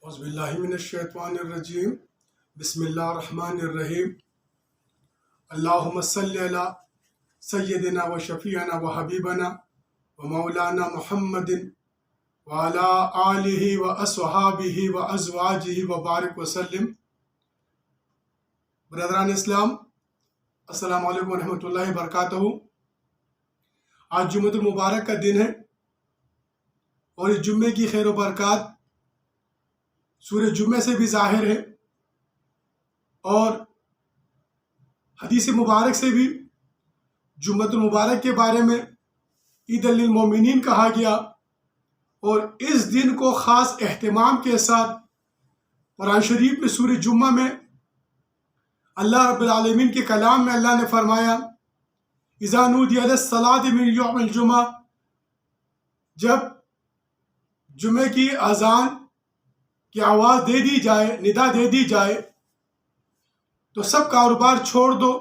اعوذ باللہ من الشیطان الرجیم بسم اللہ الرحمن الرحیم اللہم صلی علی سیدنا و شفیعنا و حبیبنا و مولانا محمد وعلی آلہ و اصحابہ و ازواجہ و بارک وسلم۔ برادران اسلام، السلام علیکم ورحمۃ اللہ وبرکاتہ۔ آج جمعۃ المبارک کا دن ہے اور اس جمعے کی خیر و برکات سورہ جمعہ سے بھی ظاہر ہے اور حدیث مبارک سے بھی جمعۃ المبارک کے بارے میں عید للمومنین کہا گیا، اور اس دن کو خاص اہتمام کے ساتھ قرآن شریف میں سورہ جمعہ میں اللہ رب العالمین کے کلام میں اللہ نے فرمایا اذا نودی للصلاۃ من یوم الجمعہ، جب جمعے کی اذان کی آواز دے دی جائے، ندا دے دی جائے، تو سب کاروبار چھوڑ دو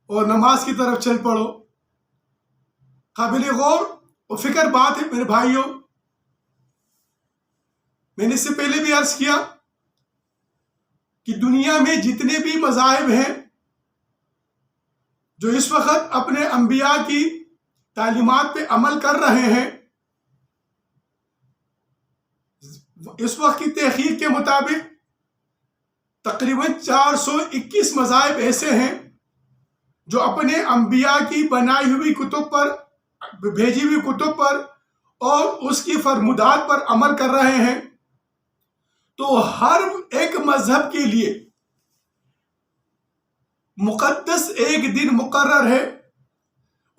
اور نماز کی طرف چل پڑو۔ قابل غور و فکر بات ہے میرے بھائیوں، میں نے اس سے پہلے بھی عرض کیا کہ دنیا میں جتنے بھی مذاہب ہیں جو اس وقت اپنے انبیاء کی تعلیمات پہ عمل کر رہے ہیں، اس وقت کی تحقیق کے مطابق تقریباً 421 مذاہب ایسے ہیں جو اپنے انبیاء کی بنائی ہوئی کتب پر، بھیجی ہوئی کتب پر اور اس کی فرمودات پر عمل کر رہے ہیں۔ تو ہر ایک مذہب کے لیے مقدس ایک دن مقرر ہے،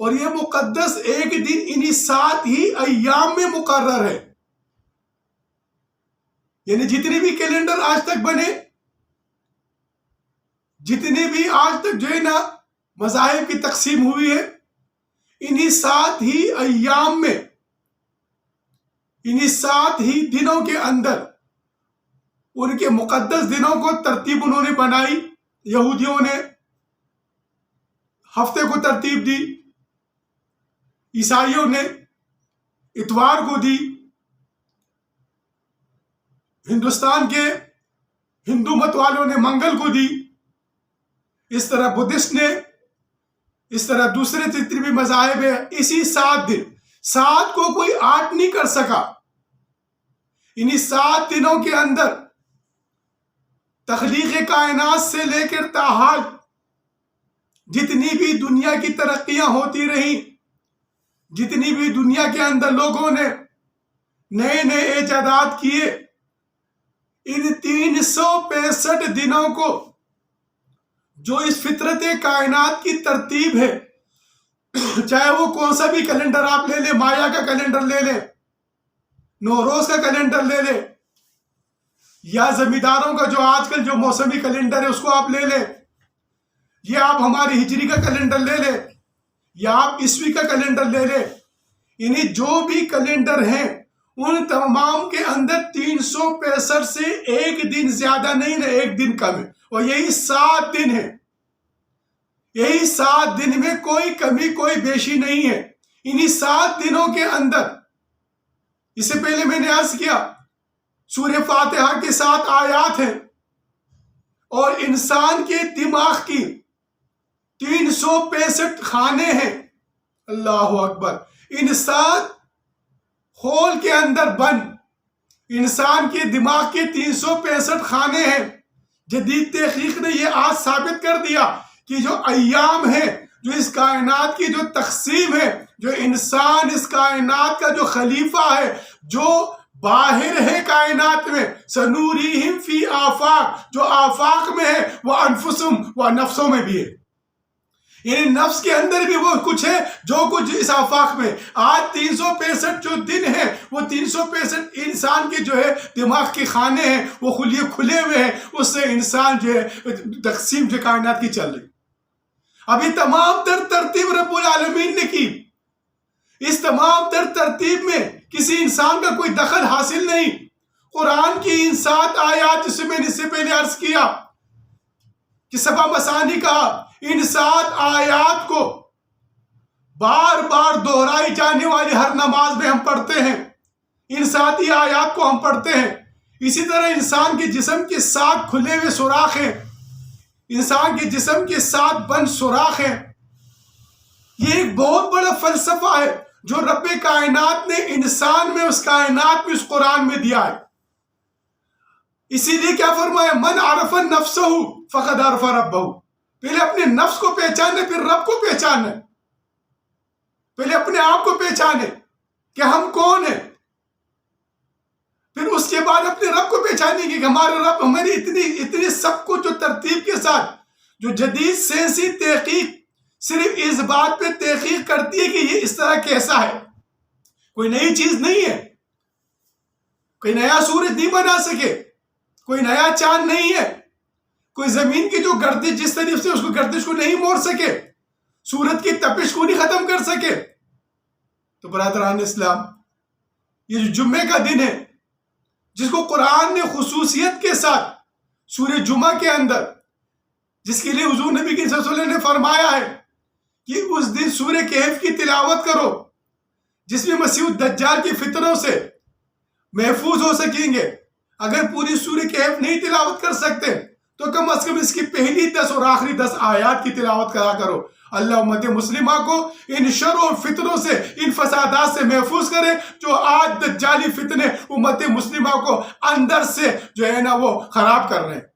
اور یہ مقدس ایک دن انہی 7 ہی ایام میں مقرر ہے۔ یعنی جتنے بھی کیلنڈر آج تک بنے، جتنے بھی آج تک جو ہے نا مذاہب کی تقسیم ہوئی ہے، انہی 7 ہی ایام میں، انہی 7 ہی دنوں کے اندر ان کے مقدس دنوں کو ترتیب انہوں نے بنائی۔ یہودیوں نے ہفتے کو ترتیب دی، عیسائیوں نے اتوار کو دی، ہندوستان کے ہندو مت والوں نے منگل کو دی، اس طرح بدھسٹ نے، اس طرح دوسرے جتنے بھی مذاہب ہیں، اسی 7 دن، 7 کو کوئی 8 نہیں کر سکا۔ انہی 7 دنوں کے اندر تخلیق کائنات سے لے کر تاحال جتنی بھی دنیا کی ترقیاں ہوتی رہیں، جتنی بھی دنیا کے اندر لوگوں نے نئے نئے ایجادات کیے، ان 365 دنوں کو جو اس فطرت کائنات کی ترتیب ہے، چاہے وہ کون سا بھی کیلنڈر آپ لے لیں، مایا کا کیلنڈر لے لیں، نوروز کا کیلنڈر لے لیں، یا زمینداروں کا جو آج کل جو موسمی کیلنڈر ہے اس کو آپ لے لیں، یا آپ ہماری ہجری کا کیلنڈر لے لیں، یا آپ عیسوی کا کیلنڈر لے لیں، یعنی جو بھی کیلنڈر ہیں ان تمام کے اندر 365 سے ایک دن زیادہ نہیں ہے، ایک دن کم ہے، اور یہی 7 دن ہے۔ یہی 7 دن میں کوئی کمی کوئی بیشی نہیں ہے۔ انہی 7 دنوں کے اندر، اس سے پہلے میں نے عرض کیا، سورہ فاتحہ کے 7 آیات ہیں، اور انسان کے دماغ کی 365 خانے ہیں۔ اللہ اکبر! ان 7 خول کے اندر بند انسان کے دماغ کے 365 خانے ہیں۔ جدید تحقیق نے یہ آج ثابت کر دیا کہ جو ایام ہیں، جو اس کائنات کی جو تقسیم ہے، جو انسان اس کائنات کا جو خلیفہ ہے، جو باہر ہے کائنات میں، سنوریہم فی آفاق، جو آفاق میں ہے، وہ انفسہم، وہ نفسوں میں بھی ہے۔ یعنی نفس کے اندر بھی وہ کچھ ہے جو کچھ اس آفاق میں۔ آج 365 جو دن ہیں، وہ 365 انسان کے جو ہے دماغ کے خانے ہیں، وہ کھلے ہوئے ہیں، اس سے انسان جو ہے تقسیم جو کائنات کی چل رہی۔ ابھی تمام تر ترتیب رب العالمین نے کی، اس تمام تر ترتیب میں کسی انسان کا کوئی دخل حاصل نہیں۔ قرآن کی ان 7 آیات، جسے میں نے اس سے پہلے عرض کیا کہ 7 مثانی کہا، ان 7 آیات کو بار بار دہرائی جانے والی ہر نماز میں ہم پڑھتے ہیں۔ ان 7 آیات کو ہم پڑھتے ہیں، اسی طرح انسان کے جسم کے 7 کھلے ہوئے سوراخ ہیں، انسان کے جسم کے 7 بند سوراخ ہیں۔ یہ ایک بہت بڑا فلسفہ ہے جو رب کائنات نے انسان میں، اس کائنات میں، اس قرآن میں دیا ہے۔ اسی لیے کیا فرمایا، من عرف نفسہ فقد عرف ربہ۔ پہلے اپنے نفس کو پہچانے، پھر رب کو پہچانے۔ پہلے اپنے آپ کو پہچانے کہ ہم کون ہیں، پھر اس کے بعد اپنے رب کو پہچانے کہ ہمارا رب ہماری اتنی سب کچھ جو ترتیب کے ساتھ، جو جدید سائنسی تحقیق صرف اس بات پہ تحقیق کرتی ہے کہ یہ اس طرح کیسا ہے، کوئی نئی چیز نہیں ہے، کوئی نیا سورج نہیں بنا سکے، کوئی نیا چاند نہیں ہے، کوئی زمین کی جو گردش جس طریقے سے اس کو گردش کو نہیں موڑ سکے، سورج کی تپش کو نہیں ختم کر سکے۔ تو برادران اسلام، یہ جو جمعے کا دن ہے جس کو قرآن نے خصوصیت کے ساتھ سورہ جمعہ کے اندر، جس کے لیے حضور نبی صلی اللہ علیہ وسلم نے فرمایا ہے کہ اس دن سورہ کہف کی تلاوت کرو، جس میں مسیح الدجال کی فتنوں سے محفوظ ہو سکیں گے۔ اگر پوری سورہ کہف نہیں تلاوت کر سکتے تو کم از کم اس کی پہلی 10 اور آخری 10 آیات کی تلاوت کرا کرو۔ اللہ امت مسلمہ کو ان شر اور فتنوں سے، ان فسادات سے محفوظ کرے جو آج دجالی فتنے امت مسلمہ کو اندر سے جو ہے نا وہ خراب کر رہے ہیں،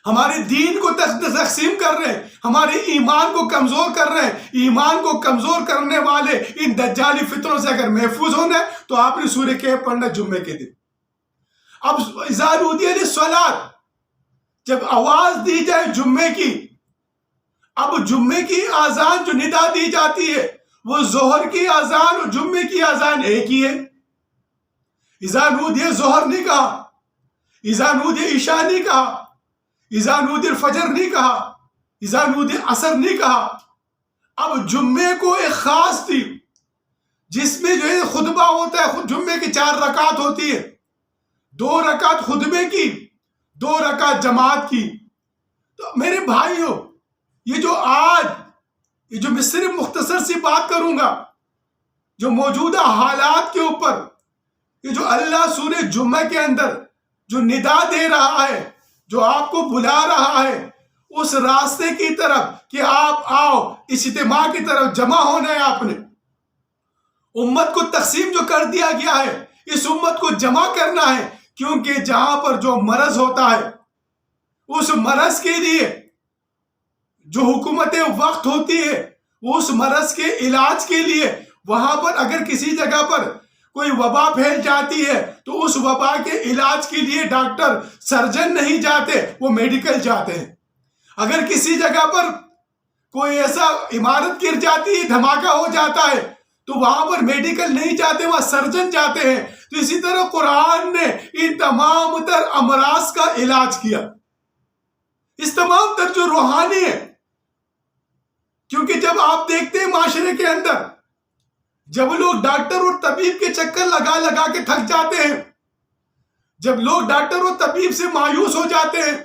ہمارے دین کو تقسیم کر رہے ہیں، ہمارے ایمان کو کمزور کر رہے ہیں۔ ایمان کو کمزور کرنے والے ان دجالی فتنوں سے اگر محفوظ ہونا ہے تو آپ نے سورہ کہف پڑھنا جمعے کے دن۔ اب اذا نودی للصلاۃ، جب آواز دی جائے جمعے کی، اب جمعے کی آذان جو ندا دی جاتی ہے وہ ظہر کی آذان اور جمعے کی آذان ایک ہی ہے۔ اذا نودی ظہر نہیں کہا، اذا نودی عشاء نہیں کہا، اذا نودی الفجر نہیں کہا، اذا نودی عصر نہیں کہا۔ اب جمعے کو ایک خاص تھی جس میں جو ہے خطبہ ہوتا ہے، جمعے کی 4 رکعت ہوتی ہے، 2 رکعت خطبے کی، 2 رکعت جماعت کی۔ تو میرے بھائیوں، یہ جو میں صرف مختصر سی بات کروں گا جو موجودہ حالات کے اوپر، یہ جو اللہ سورہ جمعہ کے اندر جو ندا دے رہا ہے، جو آپ کو بلا رہا ہے اس راستے کی طرف کہ آپ آؤ، اجتماع کی طرف جمع ہونا ہے۔ آپ نے امت کو تقسیم جو کر دیا گیا ہے، اس امت کو جمع کرنا ہے، کیونکہ جہاں پر جو مرض ہوتا ہے اس مرض کے لیے جو حکومت وقت ہوتی ہے، وہ اس مرض کے علاج کے لیے وہاں پر اگر کسی جگہ پر کوئی وبا پھیل جاتی ہے تو اس وبا کے علاج کے لیے ڈاکٹر سرجن نہیں جاتے، وہ میڈیکل جاتے ہیں۔ اگر کسی جگہ پر کوئی ایسا عمارت گر جاتی ہے، دھماکہ ہو جاتا ہے، تو وہاں پر میڈیکل نہیں جاتے، وہاں سرجن جاتے ہیں۔ تو اسی طرح قرآن نے ان تمام تر امراض کا علاج کیا، اس تمام تر جو روحانی ہے۔ کیونکہ جب آپ دیکھتے ہیں معاشرے کے اندر جب لوگ ڈاکٹر اور طبیب کے چکر لگا لگا کے تھک جاتے ہیں، جب لوگ ڈاکٹر اور طبیب سے مایوس ہو جاتے ہیں،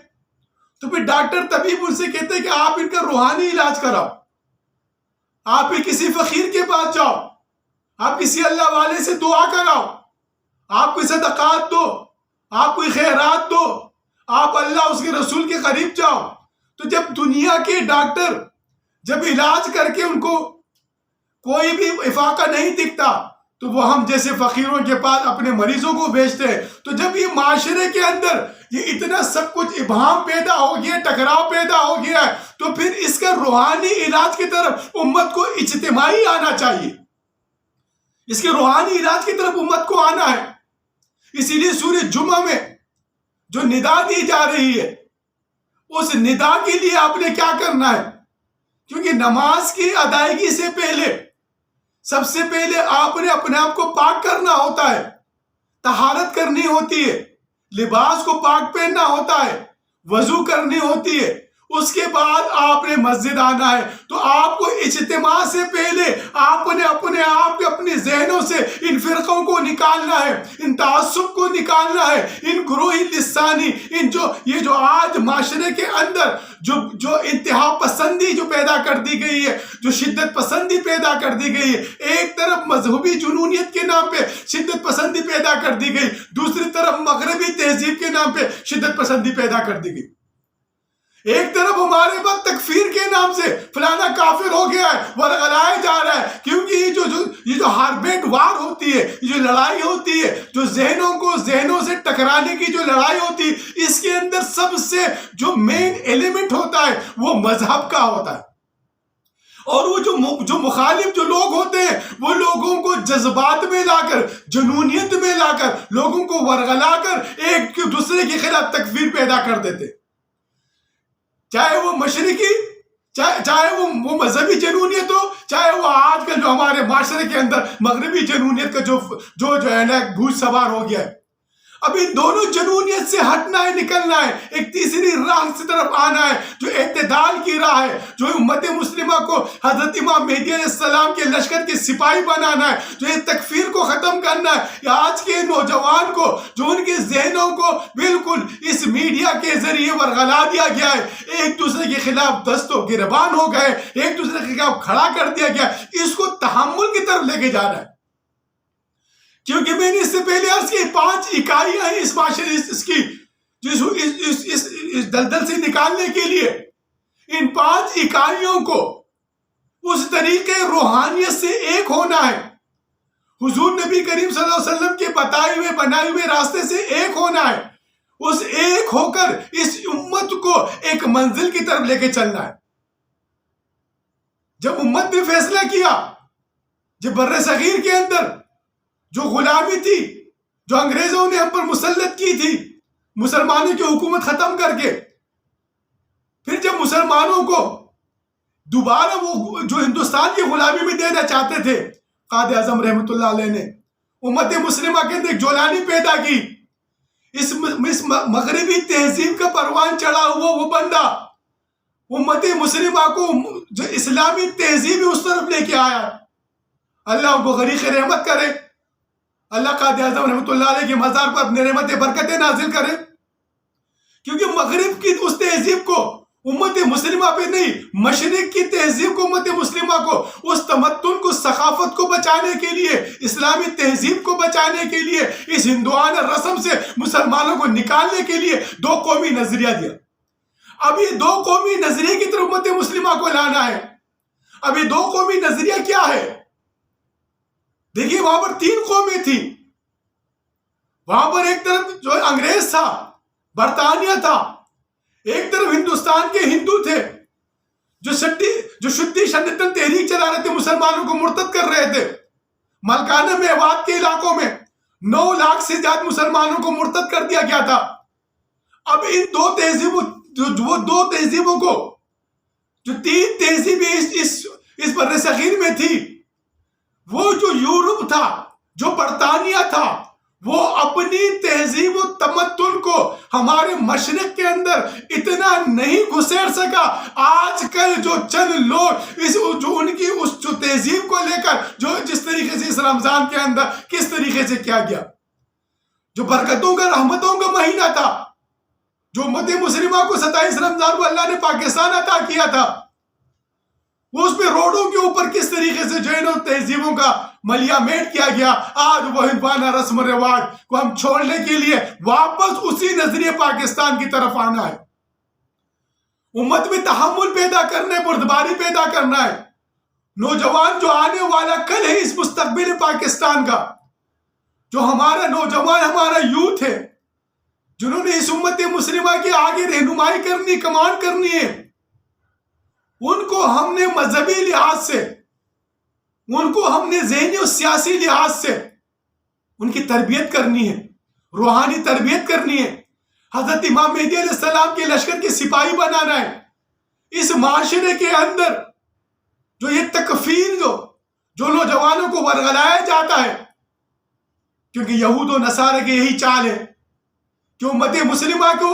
تو پھر ڈاکٹر طبیب ان سے کہتے ہیں کہ آپ ان کا روحانی علاج کراؤ، آپ بھی کسی فقیر کے پاس جاؤ، آپ کسی اللہ والے سے دعا کراؤ، آپ کوئی صدقات دو، آپ کوئی خیرات دو، آپ اللہ اس کے رسول کے قریب جاؤ۔ تو جب دنیا کے ڈاکٹر جب علاج کر کے ان کو کوئی بھی افاقہ نہیں دکھتا تو وہ ہم جیسے فقیروں کے پاس اپنے مریضوں کو بھیجتے ہیں۔ تو جب یہ معاشرے کے اندر یہ اتنا سب کچھ ابہام پیدا ہو گیا، ٹکراؤ پیدا ہو گیا ہے، تو پھر اس کا روحانی علاج کی طرف امت کو اجتماعی آنا چاہیے، اس کے روحانی علاج کی طرف امت کو آنا ہے۔ اسی لیے سورہ جمعہ میں جو ندا دی جا رہی ہے، اس ندا کے لیے آپ نے کیا کرنا ہے؟ کیونکہ نماز کی ادائیگی سے پہلے سب سے پہلے آپ نے اپنے آپ کو پاک کرنا ہوتا ہے، طہارت کرنی ہوتی ہے، لباس کو پاک پہننا ہوتا ہے، وضو کرنی ہوتی ہے، اس کے بعد آپ نے مسجد آنا ہے. تو آپ کو اجتماع سے پہلے آپ نے اپنے آپ کے اپنے ذہنوں سے ان فرقوں کو نکالنا ہے، ان تعصب کو نکالنا ہے، ان گروہی لسانی، یہ جو آج معاشرے کے اندر جو انتہا پسندی جو پیدا کر دی گئی ہے، جو شدت پسندی پیدا کر دی گئی ہے. ایک طرف مذہبی جنونیت کے نام پہ شدت پسندی پیدا کر دی گئی، دوسری طرف مغربی تہذیب کے نام پہ شدت پسندی پیدا کر دی گئی. ایک طرف ہمارے بعد تکفیر کے نام سے فلانا کافر ہو گیا ہے، ورغلائے جا رہا ہے، کیونکہ یہ جو ہاربیٹ وار ہوتی ہے، یہ جو لڑائی ہوتی ہے، جو ذہنوں سے ٹکرانے کی جو لڑائی ہوتی ہے، اس کے اندر سب سے جو مین ایلیمنٹ ہوتا ہے وہ مذہب کا ہوتا ہے. اور وہ جو مخالف جو لوگ ہوتے ہیں وہ لوگوں کو جذبات میں لا کر، جنونیت میں لا کر، لوگوں کو ورغلا کر ایک دوسرے کے خلاف تکفیر پیدا کر دیتے، چاہے وہ مشرقی، چاہے وہ مذہبی جنونیت ہو، چاہے وہ آج کل جو ہمارے معاشرے کے اندر مغربی جنونیت کا جو ہے نا بھوت سوار ہو گیا ہے. اب ان دونوں جنونیت سے ہٹنا ہے، نکلنا ہے، ایک تیسری راہ کی طرف آنا ہے جو اعتدال کی راہ ہے، جو امت مسلمہ کو حضرت امام مہدی علیہ السلام کے لشکر کے سپاہی بنانا ہے، جو یہ تکفیر کو ختم کرنا ہے. آج کے نوجوان کو جو ان کے ذہنوں کو بالکل اس میڈیا کے ذریعے ورغلا دیا گیا ہے، ایک دوسرے کے خلاف دست و گریبان ہو گئے، ایک دوسرے کے خلاف کھڑا کر دیا گیا، اس کو تحمل کی طرف لے کے جانا ہے. کیونکہ میں نے اس سے پہلے عرض کی 5 اکائیاں ہیں اس معاشرے اس کی اس دلدل سے نکالنے کے لیے. ان 5 اکائیوں کو اس طریقے روحانیت سے ایک ہونا ہے، حضور نبی کریم صلی اللہ علیہ وسلم کے بتائے ہوئے بنائے ہوئے راستے سے ایک ہونا ہے. اس ایک ہو کر اس امت کو ایک منزل کی طرف لے کے چلنا ہے. جب امت نے فیصلہ کیا، جب بر صغیر کے اندر جو غلامی تھی، جو انگریزوں نے ہم پر مسلط کی تھی، مسلمانوں کی حکومت ختم کر کے، پھر جب مسلمانوں کو دوبارہ وہ جو ہندوستان کی غلامی میں دینا چاہتے تھے، قائد اعظم رحمۃ اللہ علیہ نے امت مسلمہ کے اندر ایک جولانی پیدا کی. اس مغربی تہذیب کا پروان چڑھا ہوا وہ بندہ امت مسلمہ کو جو اسلامی تہذیب اس طرف لے کے آیا. اللہ ان کو غریق رحمت کرے، اللہ قائد اعظم رحمۃ اللہ علیہ کے مزار پر اپنے رحمت برکتیں نازل کرے. کیونکہ مغرب کی اس تہذیب کو امت مسلمہ پہ نہیں، مشرق کی تہذیب کو، امت مسلمہ کو، اس تمدن کو، ثقافت کو بچانے کے لیے، اسلامی تہذیب کو بچانے کے لیے، اس ہندوانہ رسم سے مسلمانوں کو نکالنے کے لیے 2 قومی نظریہ دیا. اب یہ 2 قومی نظریے کی طرف امت مسلمہ کو لانا ہے. اب یہ 2 قومی نظریہ کیا ہے؟ دیکھیے وہاں پر 3 قومیں تھی. وہاں پر ایک طرف جو انگریز تھا، برطانیہ تھا، ایک طرف ہندوستان کے ہندو تھے جو شدی شدتاً تحریک چلا رہے تھے، مسلمانوں کو مرتد کر رہے تھے. ملکانہ میوات کے علاقوں میں 9 لاکھ سے زیادہ مسلمانوں کو مرتد کر دیا گیا تھا. اب ان 2 تہذیبوں کو، جو 3 تہذیبیں اس بر صغیر میں تھی، وہ جو یورپ تھا، جو برطانیہ تھا، وہ اپنی تہذیب و تمدن کو ہمارے مشرق کے اندر اتنا نہیں گھسیڑ سکا. آج کل جو چند لوگ جو ان کی اس جو تہذیب کو لے کر جو جس طریقے سے اس رمضان کے اندر کس طریقے سے کیا گیا، جو برکتوں کا، رحمتوں کا مہینہ تھا، جو امت مسلمہ کو 27 رمضان کو اللہ نے پاکستان عطا کیا تھا، وہ اس پہ روڈوں کے اوپر کس طریقے سے جو ہے نا تہذیبوں کا ملیا میٹ کیا گیا. آج وہ ہندوانہ رسم و رواج کو ہم چھوڑنے کے لیے واپس اسی نظریے پاکستان کی طرف آنا ہے. امت میں تحمل پیدا کرنا ہے، بردباری پیدا کرنا ہے. نوجوان جو آنے والا کل ہے اس مستقبل پاکستان کا، جو ہمارا نوجوان، ہمارا یوتھ ہے، جنہوں نے اس امت مسلمہ کے آگے رہنمائی کرنی، کمان کرنی ہے، ان کو ہم نے مذہبی لحاظ سے، ان کو ہم نے ذہنی اور سیاسی لحاظ سے ان کی تربیت کرنی ہے، روحانی تربیت کرنی ہے. حضرت امام مہدی علیہ السلام کے لشکر کے سپاہی بنانا ہے. اس معاشرے کے اندر جو یہ تکفیر جو نوجوانوں کو ورغلایا جاتا ہے، کیونکہ یہود و نصارہ کی یہی چال ہے کہ امت مسلمہ کو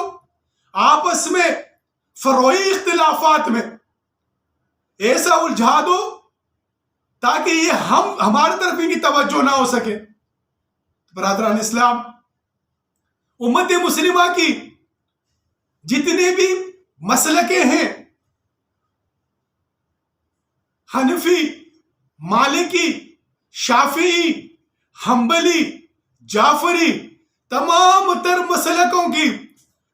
آپس میں فروعی اختلافات میں ایسا الجھا دو تاکہ یہ ہماری طرف ان کی توجہ نہ ہو سکے. برادران اسلام، امت مسلمہ کی جتنے بھی مسلکیں ہیں، حنفی، مالکی، شافعی، حنبلی، جعفری، تمام تر مسلکوں کی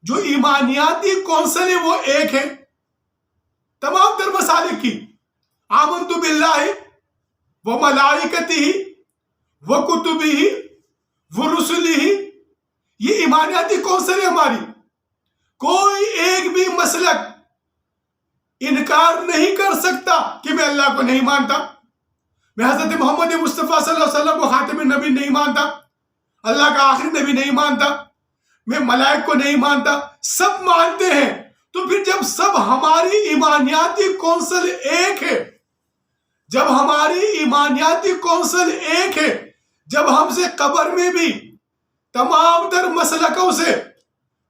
جو ایمانیاتی کونسل ہے وہ ایک ہے. تمام تر مسالک کی آمنت باللہ و ملائکتہ و کتبہ و رسلہ، یہ ایمانیاتی کونسل ہے ہماری. کوئی ایک بھی مسلک انکار نہیں کر سکتا کہ میں اللہ کو نہیں مانتا، میں حضرت محمد مصطفیٰ صلی اللہ علیہ وسلم کو خاتم النبی نہیں مانتا، اللہ کا آخری نبی نہیں مانتا، میں ملائک کو نہیں مانتا. سب مانتے ہیں. تو پھر جب سب ہماری ایمانیاتی کونسل ایک ہے، جب ہماری ایمانیاتی کونسل ایک ہے، جب ہم سے قبر میں بھی تمام تر مسلکوں سے،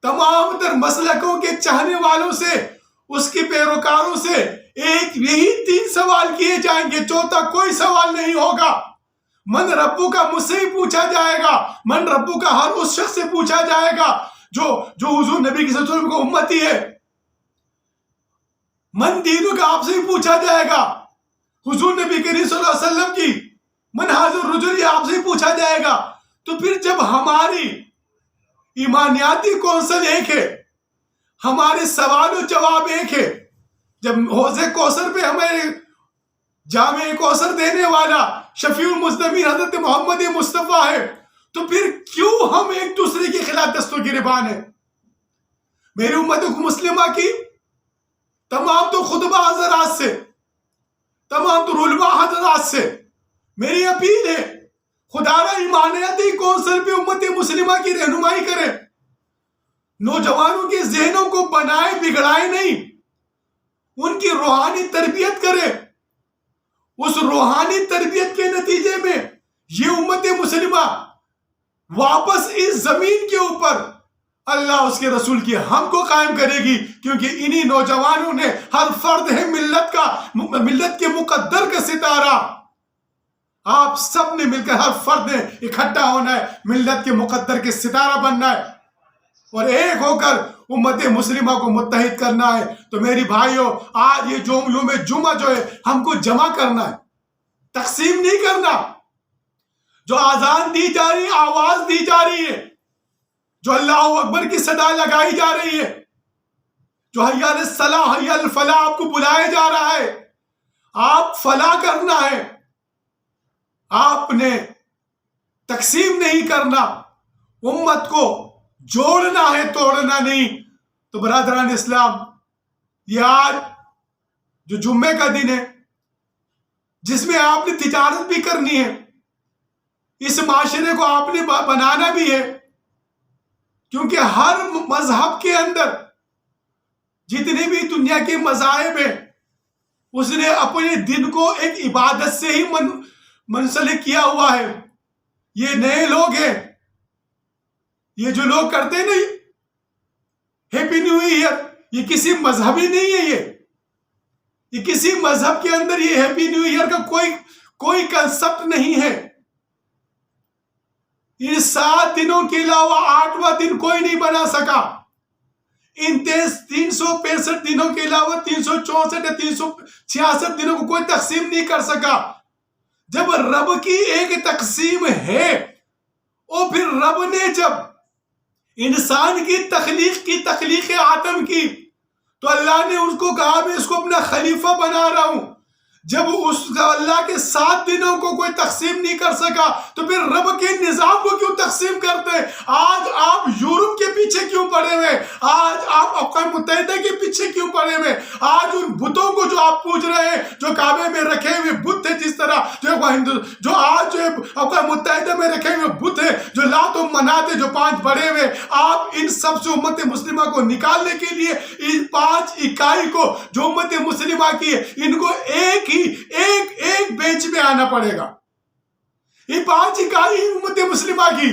تمام تر مسلکوں کے چاہنے والوں سے، اس کے پیروکاروں سے ایک یہی 3 سوال کیے جائیں گے، چوتھا کوئی سوال نہیں ہوگا. من ربو کا مجھ سے ہی پوچھا جائے گا، من ربو کا ہر اس شخص سے پوچھا جائے گا جو حضور نبی صلی اللہ علیہ وسلم کو امتی ہے. من دینوں کا آپ سے ہی پوچھا جائے گا، حضور نبی کریم صلی اللہ علیہ وسلم کی منہاج الرجل آپ سے ہی پوچھا جائے گا. تو پھر جب ہماری ایمانیاتی کونسل ایک ہے، ہمارے سوال و جواب ایک ہے، جب حوض کوثر پہ ہمیں جامع کوثر دینے والا شفیع المذنبین حضرت محمد مصطفیٰ ہے، تو پھر کیوں ہم ایک دوسرے کے خلاف دست و گریبان ہیں؟ میری امت مسلمہ کی تمام تو خطبہ حضرات سے، تمام تو علماء حضرات سے میری اپیل ہے، خدا را ایمانیاتی کونسل پہ امت مسلمہ کی رہنمائی کرے، نوجوانوں کے ذہنوں کو بنائے بگڑائے نہیں، ان کی روحانی تربیت کرے. اس روحانی تربیت کے نتیجے میں یہ امت مسلمہ واپس اس زمین کے اوپر اللہ اس کے رسول کی ہم کو قائم کرے گی، کیونکہ انہی نوجوانوں نے، ہر فرد ہے ملت کے مقدر کا ستارہ. آپ سب نے مل کر، ہر فرد نے اکٹھا ہونا ہے، ملت کے مقدر کے ستارہ بننا ہے اور ایک ہو کر امت مسلمہ کو متحد کرنا ہے. تو میری بھائیوں، آج یہ یوم جمعہ جو ہے ہم کو جمع کرنا ہے، تقسیم نہیں کرنا. جو آذان دی جا رہی، آواز دی جا رہی ہے، جو اللہ اکبر کی صدا لگائی جا رہی ہے، جو حی علی الصلاح حی علی الفلاح آپ کو بلایا جا رہا ہے، آپ فلاح کرنا ہے. آپ نے تقسیم نہیں کرنا، امت کو جوڑنا ہے، توڑنا نہیں. تو برادران اسلام، یہ آج جو جمعے کا دن ہے، جس میں آپ نے تجارت بھی کرنی ہے، اس معاشرے کو آپ نے بنانا بھی ہے، کیونکہ ہر مذہب کے اندر جتنے بھی دنیا کے مذاہب ہیں، اس نے اپنے دن کو ایک عبادت سے ہی منسلک کیا ہوا ہے. یہ نئے لوگ ہیں، یہ جو لوگ کرتے ہیں نا ہیپی نیو ایئر، یہ کسی مذہبی نہیں ہے. یہ کسی مذہب کے اندر یہ ہیپی نیو ایئر کا کوئی کنسپٹ نہیں ہے. ان 7 دنوں کے علاوہ 8واں دن کوئی نہیں بنا سکا. ان 365 دنوں کے علاوہ 364 یا 366 دنوں کو کوئی تقسیم نہیں کر سکا. جب رب کی ایک تقسیم ہے، اور پھر رب نے جب انسان کی تخلیق آدم کی، تو اللہ نے اس کو کہا میں اس کو اپنا خلیفہ بنا رہا ہوں. جب اس اللہ کے 7 دنوں کو کوئی تقسیم نہیں کر سکا، تو پھر رب کے نظام کو کیوں تقسیم کرتے ہیں؟ آج آپ یورپ کے پیچھے کیوں پڑے ہوئے؟ آج آپ اقوام متحدہ کے پیچھے کیوں پڑے ہوئے؟ آج ان بتوں کو جو آپ پوج رہے ہیں، جو کعبے میں رکھے ہوئے بت ہیں، جس طرح جو آج جو اقوام متحدہ میں رکھے ہوئے بت ہیں، جو لات و منات جو 5 بڑے ہوئے، آپ ان سب سے امت مسلمہ کو نکالنے کے لیے ان 5 اکائی کو جو امت مسلمہ کی ہے، ان کو ایک بینچ میں آنا پڑے گا. یہ 5 اکائی امت مسلمہ کی،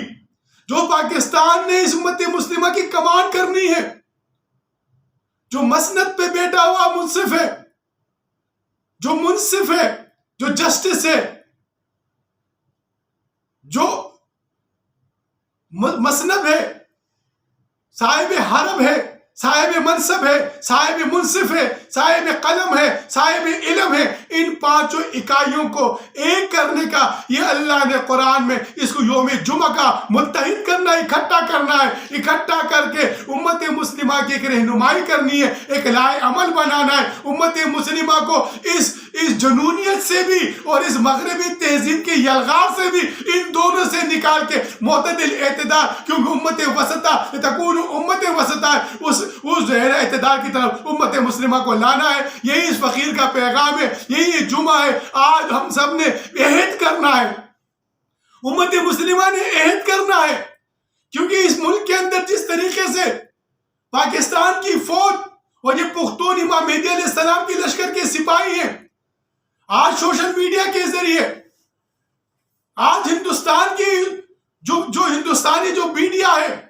جو پاکستان نے اس امت مسلمہ کی کمان کرنی ہے، جو مسند پہ بیٹھا ہوا منصف ہے، جو منصف ہے، جو جسٹس ہے، جو مسند ہے، صاحب حرم ہے، صاحب منصب ہے، صاحب منصف ہے، صاحب قلم ہے، صاحب علم ہے، ان پانچوں اکائیوں کو ایک کرنے کا یہ اللہ نے قرآن میں اس کو یوم جمعہ کا متحد کرنا، اکٹھا کرنا ہے، اکٹھا کر کے امت مسلمہ کی ایک رہنمائی کرنی ہے، ایک لائے عمل بنانا ہے، امت مسلمہ کو اس جنونیت سے بھی اور اس مغربی تہذیب کے یلغار سے بھی ان دونوں سے نکال کے معتدل اعتدال، کیونکہ امت وسطہ تکون امت وسطہ اس ظاہر اعتدال کی طرف امت مسلمہ کو لانا ہے۔ یہی اس فقیر کا پیغام ہے، یہی جمعہ ہے۔ آج ہم سب نے عہد کرنا ہے، امت مسلمہ نے عہد کرنا ہے، کیونکہ اس ملک کے اندر جس طریقے سے پاکستان کی فوج اور یہ پختون امام مہدی علیہ السلام کی لشکر کے سپاہی ہیں، آج سوشل میڈیا کے ذریعے، آج ہندوستان کی جو ہندوستانی جو میڈیا ہے،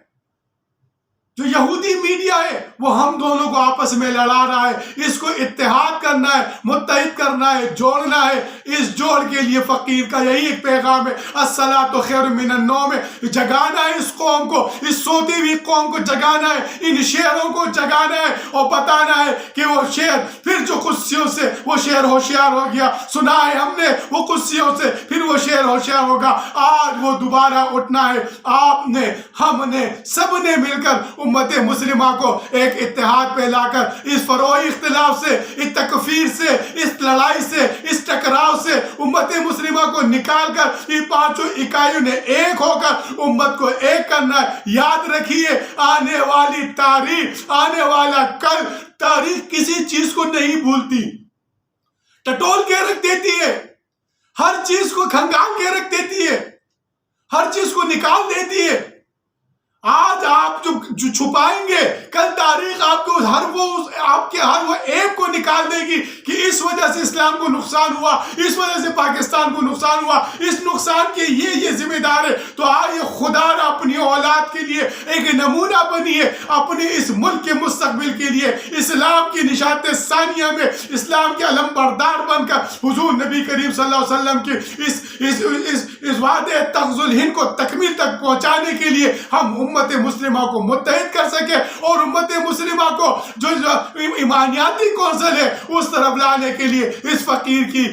جو یہودی میڈیا ہے، وہ ہم دونوں کو آپس میں لڑا رہا ہے۔ اس کو اتحاد کرنا ہے، متحد کرنا ہے، جوڑنا ہے۔ اس جوڑ کے لیے فقیر کا یہی ایک پیغام ہے، الصلاۃ خیر من النوم، جگانا ہے اس قوم کو، اس سوتی ہوئی قوم کو جگانا ہے، ان شہروں کو جگانا ہے اور بتانا ہے کہ وہ شہر پھر جو قدسیوں سے وہ شہر ہوشیار ہو گیا، سنا ہے ہم نے وہ قدسیوں سے، پھر وہ شہر ہوشیار ہوگا۔ آج وہ دوبارہ اٹھنا ہے۔ آپ نے، ہم نے، سب نے مل کر امت مسلمہ کو ایک اتحاد پہ لا کر اس فروعی اختلاف سے، اس تکفیر سے، اس لڑائی سے، اس ٹکراؤ سے امت مسلمہ کو نکال کر یہ پانچوں اکائیوں نے ایک ہو کر امت کو ایک کرنا ہے۔ یاد رکھیے، آنے والی تاریخ، آنے والا کل، تاریخ کسی چیز کو نہیں بھولتی، ٹٹول کے رکھ دیتی ہے، ہر چیز کو کھنگال کے رکھ دیتی ہے، ہر چیز کو نکال دیتی ہے۔ آج آپ جو چھپائیں گے، کل تاریخ آپ کو آپ کے ہر وہ ایپ کو نکال دے گی کہ اس وجہ سے اسلام کو نقصان ہوا، اس وجہ سے پاکستان کو نقصان ہوا، اس نقصان کے یہ ذمہ دار ہے۔ تو آج خدا نے اپنی اولاد کے لیے ایک نمونہ بنی ہے، اپنے اس ملک کے مستقبل کے لیے اسلام کی نشات ثانیہ میں اسلام کے علم بردار بن کر حضور نبی کریم صلی اللہ علیہ وسلم کی اس وعدے تغز الہند کو تکمیل تک پہنچانے کے لیے ہم امت مسلمہ کو متحد کر سکے اور امت مسلمہ کو جو ایمانیاتی کونسل ہے اس طرف لانے کے لیے اس فقیر کی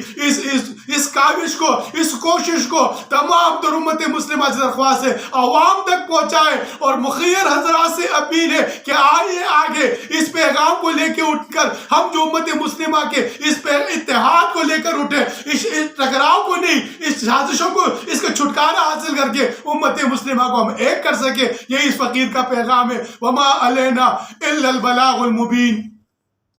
اس کاوش کو، اس کوشش کو تمام در امت مسلمہ سے درخواست ہے عوام تک پہنچائے، اور مخیر حضرات سے اپیل ہے کہ آئیے آگے اس پیغام کو لے کے اٹھ کر ہم جو امت مسلمہ کے اس اتحاد کو لے کر اٹھے، اس ٹکراؤ کو نہیں، اس سازشوں کو، اس کا چھٹکارا حاصل کر کے امت مسلمہ کو ہم ایک کر سکے۔ یہی اس فقیر کا پیغام ہے۔ وما علینا الا البلاغ المبین۔